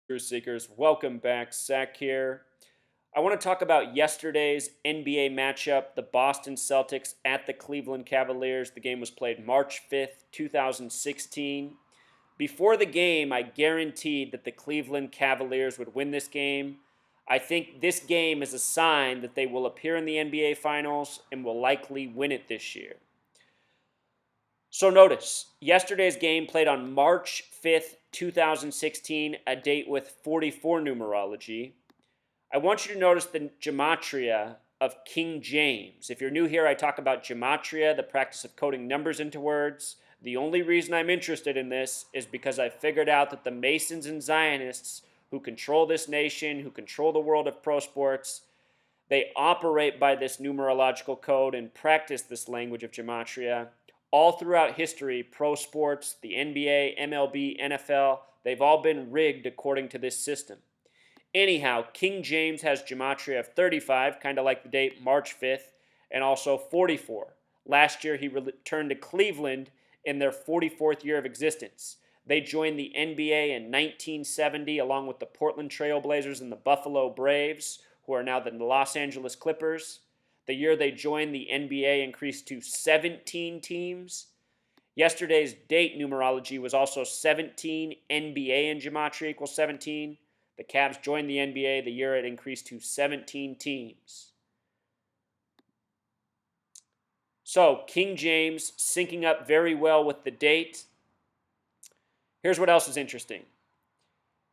Truth Seekers, welcome back. Zach here. I want to talk about yesterday's NBA matchup, the Boston Celtics at the Cleveland Cavaliers. The game was played March 5th, 2016. Before the game, I guaranteed that the Cleveland Cavaliers would win this game. I think this game is a sign that they will appear in the NBA Finals and will likely win it this year. So notice, yesterday's game played on March 5th, 2016, a date with 44 numerology. I want you to notice the gematria of King James. If you're new here, I talk about gematria, the practice of coding numbers into words. The only reason I'm interested in this is because I figured out that the Masons and Zionists who control this nation, who control the world of pro sports, they operate by this numerological code and practice this language of gematria. All throughout history, pro sports, the NBA, MLB, NFL, they've all been rigged according to this system. Anyhow, King James has gematria of 35, kind of like the date March 5th, and also 44. Last year, he returned to Cleveland in their 44th year of existence. They joined the NBA in 1970 along with the Portland Trail Blazers and the Buffalo Braves, who are now the Los Angeles Clippers. The year they joined, the NBA increased to 17 teams. Yesterday's date numerology was also 17. NBA in gematria equals 17. The Cavs joined the NBA the year it increased to 17 teams. So, King James syncing up very well with the date. Here's what else is interesting.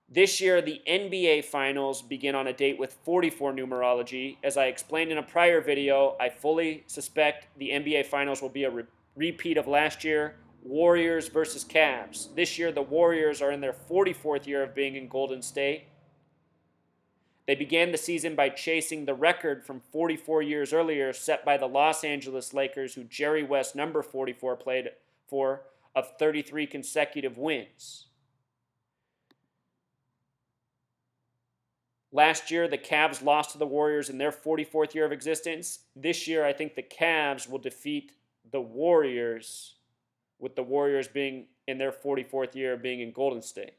This year, the NBA Finals begin on a date with 44 numerology. As I explained in a prior video, I fully suspect the NBA Finals will be a repeat of last year, Warriors versus Cavs. This year, the Warriors are in their 44th year of being in Golden State. They began the season by chasing the record from 44 years earlier set by the Los Angeles Lakers, who Jerry West, number 44, played for, of 33 consecutive wins. Last year, the Cavs lost to the Warriors in their 44th year of existence. This year, I think the Cavs will defeat the Warriors, with the Warriors being in their 44th year of being in Golden State.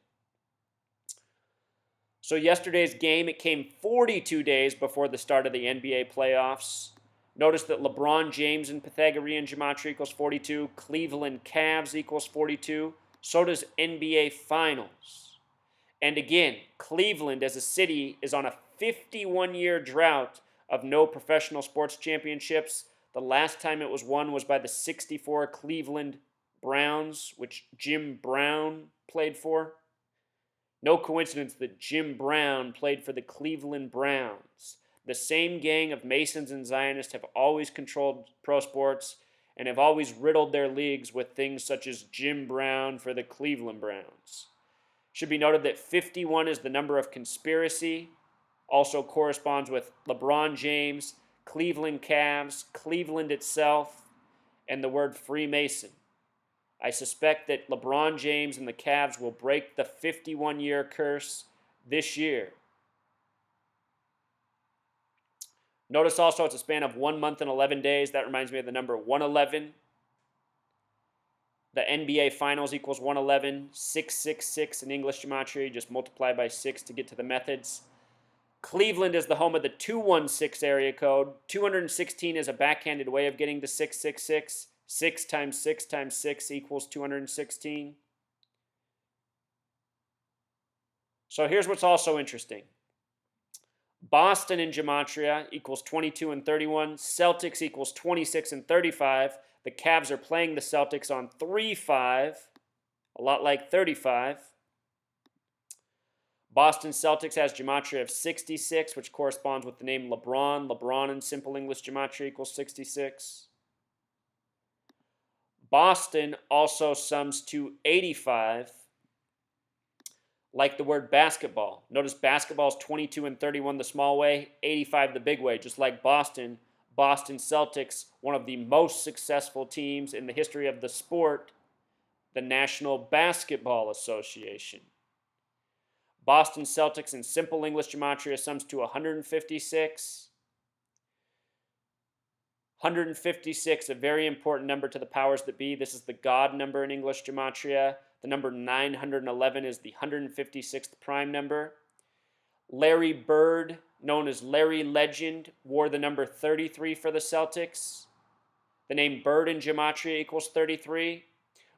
So yesterday's game, it came 42 days before the start of the NBA playoffs. Notice that LeBron James in Pythagorean gematria equals 42. Cleveland Cavs equals 42. So does NBA Finals. And again, Cleveland as a city is on a 51-year drought of no professional sports championships. The last time it was won was by the 64 Cleveland Browns, which Jim Brown played for. No coincidence that Jim Brown played for the Cleveland Browns. The same gang of Masons and Zionists have always controlled pro sports and have always riddled their leagues with things such as Jim Brown for the Cleveland Browns. Should be noted that 51 is the number of conspiracy, also corresponds with LeBron James, Cleveland Cavs, Cleveland itself, and the word Freemason. I suspect that LeBron James and the Cavs will break the 51-year curse this year. Notice also it's a span of 1 month and 11 days. That reminds me of the number 111. The NBA Finals equals 111. 666 in English gematria. Just multiply by 6 to get to the methods. Cleveland is the home of the 216 area code. 216 is a backhanded way of getting to 666. 6 times 6 times 6 equals 216. So here's what's also interesting. Boston in gematria equals 22 and 31. Celtics equals 26 and 35. The Cavs are playing the Celtics on 3-5, a lot like 35. Boston Celtics has gematria of 66, which corresponds with the name LeBron. LeBron in simple English gematria equals 66. Boston also sums to 85, like the word basketball. Notice basketball is 22 and 31 the small way, 85 the big way. Just like Boston, Boston Celtics, one of the most successful teams in the history of the sport, the National Basketball Association. Boston Celtics in simple English gematria sums to 156. 156, a very important number to the powers that be. This is the God number in English gematria. The number 911 is the 156th prime number. Larry Bird, known as Larry Legend, wore the number 33 for the Celtics. The name Bird in gematria equals 33.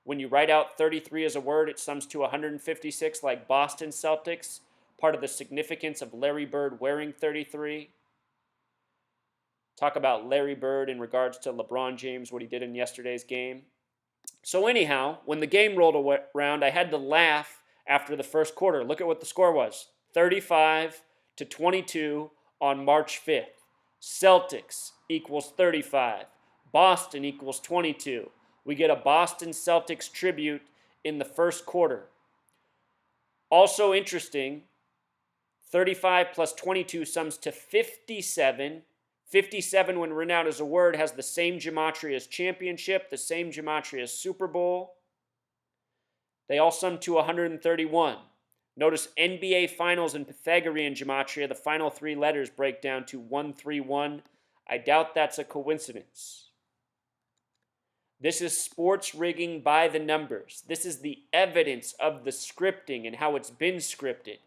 When you write out 33 as a word, it sums to 156 like Boston Celtics, part of the significance of Larry Bird wearing 33. Talk about Larry Bird in regards to LeBron James, what he did in yesterday's game. So anyhow, when the game rolled around, I had to laugh after the first quarter. Look at what the score was. 35-22 on March 5th. Celtics equals 35. Boston equals 22. We get a Boston Celtics tribute in the first quarter. Also interesting, 35 plus 22 sums to 57. 57, when written out as a word, has the same gematria as championship, the same gematria as Super Bowl. They all sum to 131. Notice NBA Finals in Pythagorean gematria, the final three letters break down to 131. I doubt that's a coincidence. This is sports rigging by the numbers. This is the evidence of the scripting and how it's been scripted.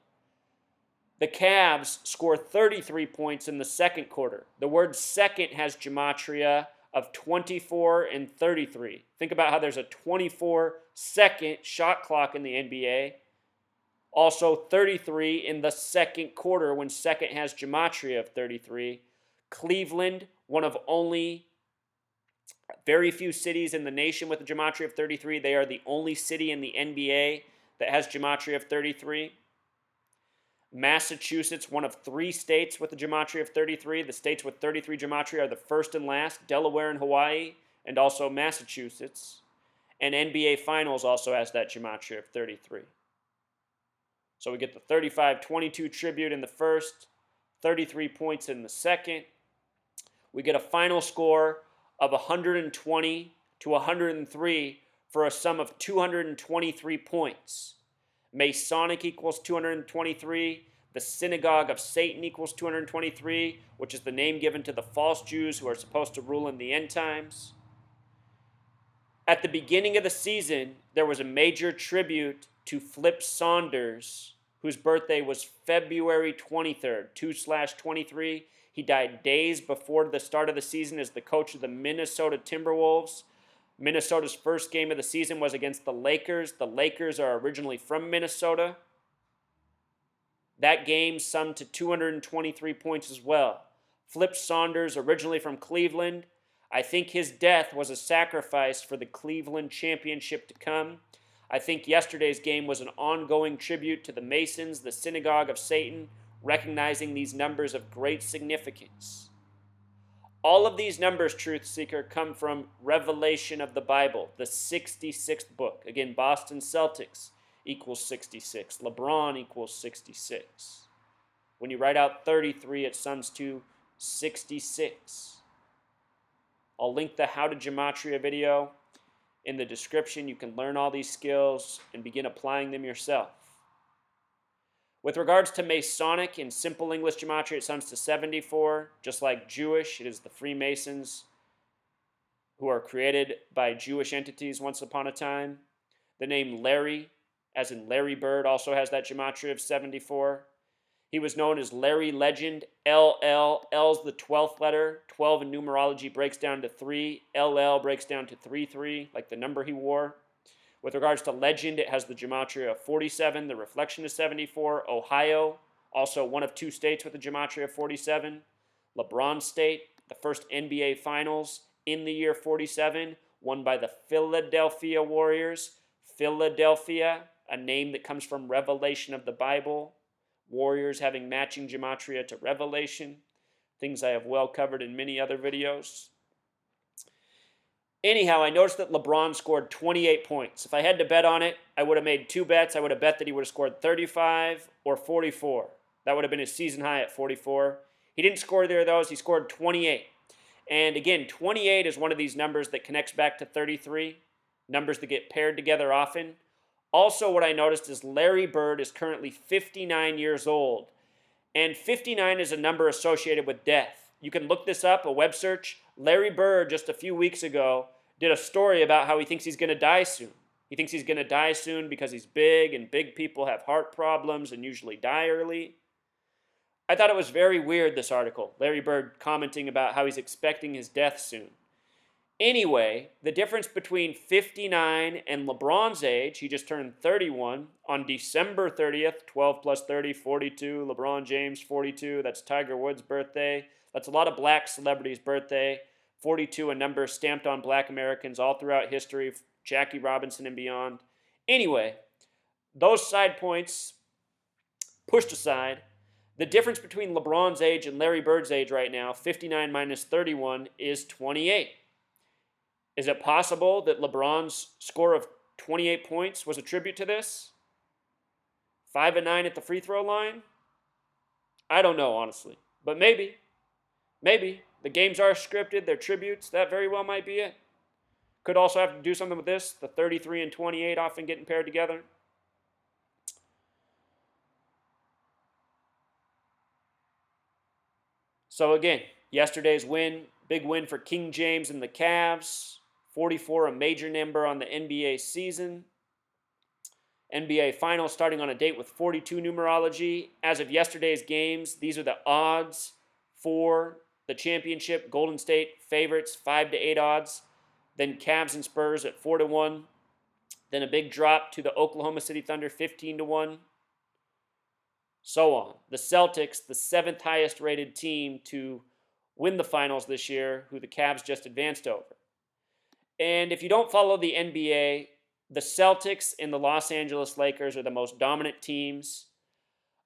The Cavs score 33 points in the second quarter. The word second has gematria of 24 and 33. Think about how there's a 24-second shot clock in the NBA. Also 33 in the second quarter when second has gematria of 33. Cleveland, one of only very few cities in the nation with a gematria of 33. They are the only city in the NBA that has gematria of 33. Massachusetts, one of three states with a gematria of 33. The states with 33 gematria are the first and last, Delaware and Hawaii, and also Massachusetts. And NBA Finals also has that gematria of 33. So we get the 35-22 tribute in the first, 33 points in the second. We get a final score of 120-103 for a sum of 223 points. Masonic equals 223. The synagogue of Satan equals 223, which is the name given to the false Jews who are supposed to rule in the end times. At the beginning of the season, there was a major tribute to Flip Saunders, whose birthday was February 23rd, 2/23. He died days before the start of the season as the coach of the Minnesota Timberwolves. Minnesota's first game of the season was against the Lakers. The Lakers are originally from Minnesota. That game summed to 223 points as well. Flip Saunders, originally from Cleveland. I think his death was a sacrifice for the Cleveland championship to come. I think yesterday's game was an ongoing tribute to the Masons, the synagogue of Satan, recognizing these numbers of great significance. All of these numbers, Truth Seeker, come from Revelation of the Bible, the 66th book. Again, Boston Celtics equals 66. LeBron equals 66. When you write out 33, it sums to 66. I'll link the How to Gematria video in the description. You can learn all these skills and begin applying them yourself. With regards to Masonic, in simple English gematria, it sums to 74. Just like Jewish, it is the Freemasons who are created by Jewish entities once upon a time. The name Larry, as in Larry Bird, also has that gematria of 74. He was known as Larry Legend, LL. L's the 12th letter. 12 in numerology breaks down to 3. LL breaks down to 33, like the number he wore. With regards to Legend, it has the gematria of 47. The reflection is 74. Ohio, also one of two states with a gematria of 47. LeBron State, the first NBA Finals in the year 47, won by the Philadelphia Warriors. Philadelphia, a name that comes from Revelation of the Bible. Warriors having matching gematria to Revelation. Things I have well covered in many other videos. Anyhow, I noticed that LeBron scored 28 points. If I had to bet on it, I would have made two bets. I would have bet that he would have scored 35 or 44. That would have been his season high at 44. He didn't score either of those. He scored 28. And again, 28 is one of these numbers that connects back to 33, numbers that get paired together often. Also, what I noticed is Larry Bird is currently 59 years old. And 59 is a number associated with death. You can look this up, a web search. Larry Bird, just a few weeks ago, did a story about how he thinks he's going to die soon. He thinks he's going to die soon because he's big, and big people have heart problems and usually die early. I thought it was very weird, this article. Larry Bird commenting about how he's expecting his death soon. Anyway, the difference between 59 and LeBron's age, he just turned 31 on December 30th, 12 plus 30, 42. LeBron James, 42. That's Tiger Woods' birthday. That's a lot of black celebrities' birthday. 42, a number stamped on black Americans all throughout history, Jackie Robinson and beyond. Anyway, those side points pushed aside, the difference between LeBron's age and Larry Bird's age right now, 59 minus 31, is 28. Is it possible that LeBron's score of 28 points was a tribute to this? 5 and 9 at the free throw line? I don't know, honestly. But maybe. Maybe. The games are scripted. They're tributes. That very well might be it. Could also have to do something with this. The 33 and 28 often getting paired together. So again, yesterday's win. Big win for King James and the Cavs. 44, a major number on the NBA season. NBA Finals starting on a date with 42 numerology. As of yesterday's games, these are the odds for the championship. Golden State favorites, 5 to 8 odds. Then Cavs and Spurs at 4 to 1. Then a big drop to the Oklahoma City Thunder, 15 to 1. So on. The Celtics, the 7th highest rated team to win the finals this year, who the Cavs just advanced over. And if you don't follow the NBA, the Celtics and the Los Angeles Lakers are the most dominant teams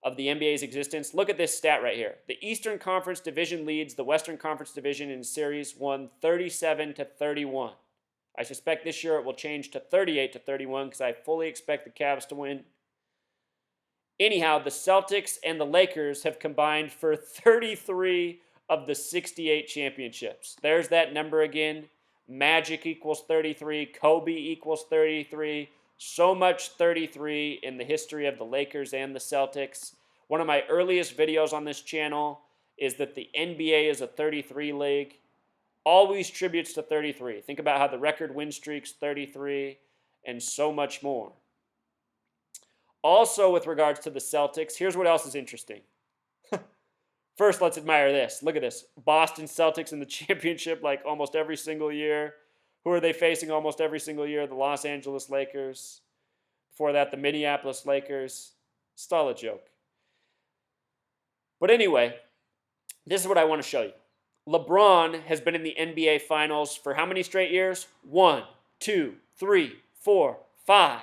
of the NBA's existence. Look at this stat right here. The Eastern Conference Division leads the Western Conference Division in Series 1, 37 to 31. I suspect this year it will change to 38 to 31 because I fully expect the Cavs to win. Anyhow, the Celtics and the Lakers have combined for 33 of the 68 championships. There's that number again. Magic equals 33. Kobe equals 33. So much 33 in the history of the Lakers and the Celtics. One of my earliest videos on this channel is that the NBA is a 33 league. Always tributes to 33. Think about how the record win streak's 33 and so much more. Also, with regards to the Celtics, here's what else is interesting. First, let's admire this. Look at this. Boston Celtics in the championship like almost every single year. Who are they facing almost every single year? The Los Angeles Lakers. Before that, the Minneapolis Lakers. Still a joke. But anyway, this is what I want to show you. LeBron has been in the NBA Finals for how many straight years? 1, 2, 3, 4, 5.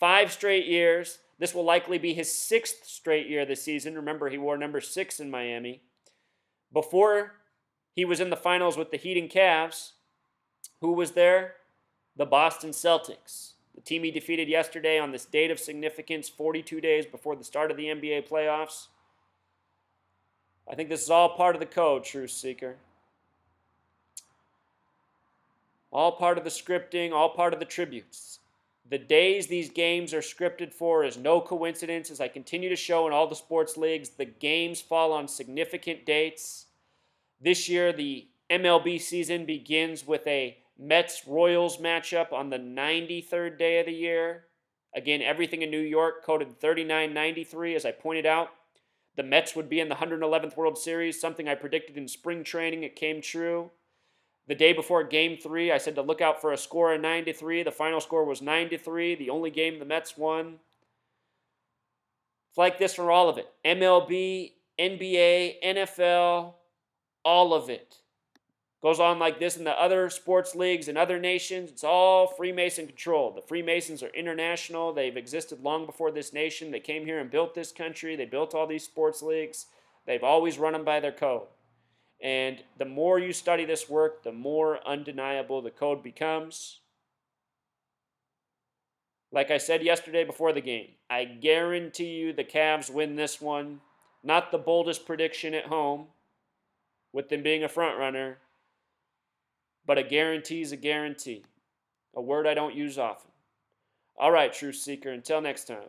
5 straight years. This will likely be his 6th straight year this season. Remember, he wore number 6 in Miami. Before he was in the finals with the Heat and Cavs, who was there? The Boston Celtics. The team he defeated yesterday on this date of significance, 42 days before the start of the NBA playoffs. I think this is all part of the code, Truth Seeker. All part of the scripting, all part of the tributes. The days these games are scripted for is no coincidence. As I continue to show in all the sports leagues, the games fall on significant dates. This year, the MLB season begins with a Mets-Royals matchup on the 93rd day of the year. Again, everything in New York coded 3993, as I pointed out. The Mets would be in the 111th World Series, something I predicted in spring training. It came true. The day before Game 3, I said to look out for a score of 9-3. The final score was 9-3, the only game the Mets won. It's like this for all of it. MLB, NBA, NFL, all of it. Goes on like this in the other sports leagues in other nations. It's all Freemason controlled. The Freemasons are international. They've existed long before this nation. They came here and built this country. They built all these sports leagues. They've always run them by their code. And the more you study this work, the more undeniable the code becomes. Like I said yesterday before the game, I guarantee you the Cavs win this one. Not the boldest prediction at home, with them being a front runner, but a guarantee is a guarantee. A word I don't use often. All right, Truth Seeker, until next time.